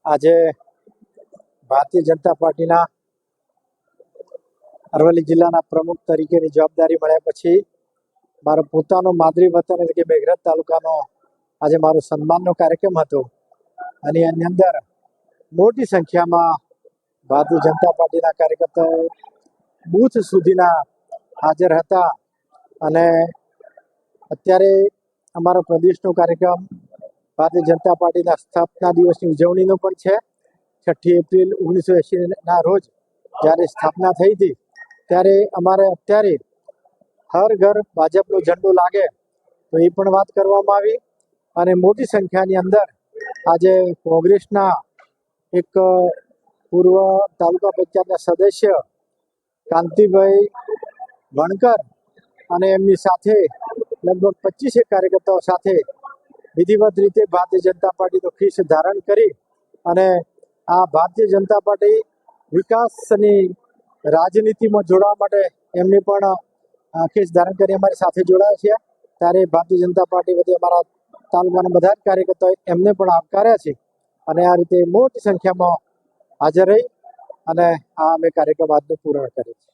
આજે ભારતીય જનતા પાર્ટીના અરવલ્લી જિલ્લાના પ્રમુખ તરીકેની જવાબદારી મળ્યા પછી મારો પોતાનો માદરી વતન એટલે કે મેઘરજ તાલુકાનો આજે મારો સન્માનનો કાર્યક્રમ હતો અને એની અંદર મોટી સંખ્યામાં ભારતીય જનતા પાર્ટીના કાર્યકર્તાઓ બૂથ સુધીના હાજર હતા અને અત્યારે અમારો પ્રદેશનો કાર્યક્રમ ભારતીય જનતા પાર્ટીના સ્થાપના દિવસની ઉજવણીનો પણ છે. 6 એપ્રિલ 1980ના રોજ જ્યારે સ્થાપના થઈ હતી ત્યારે અમારે અત્યારે હર ઘર ભાજપનો ઝંડો લાગે તો એ પણ વાત કરવામાં આવી અને મોટી સંખ્યાની અંદર આજે કોંગ્રેસના એક પૂર્વ તાલુકા પંચાયતના સદસ્ય કાંતિભાઈ વણકર અને એમની સાથે લગભગ 25 કાર્યકર્તાઓ સાથે વિધિવત રીતે ભારતીય જનતા પાર્ટીનો ખીસ ધારણ કરી અને આ ભારતીય જનતા પાર્ટી વિકાસની રાજનીતિમાં જોડાવા માટે એમને પણ ખીસ ધારણ કરી અમારી સાથે જોડાયા છે. ત્યારે ભારતીય જનતા પાર્ટી વતી અમારા તાલુકાના બધા જ કાર્યકર્તાઓ એમને પણ આવકાર્યા છે અને આ રીતે મોટી સંખ્યામાં હાજર રહી અને આ અમે કાર્યક્રમ આજનો પૂર્ણ કર્યો છે.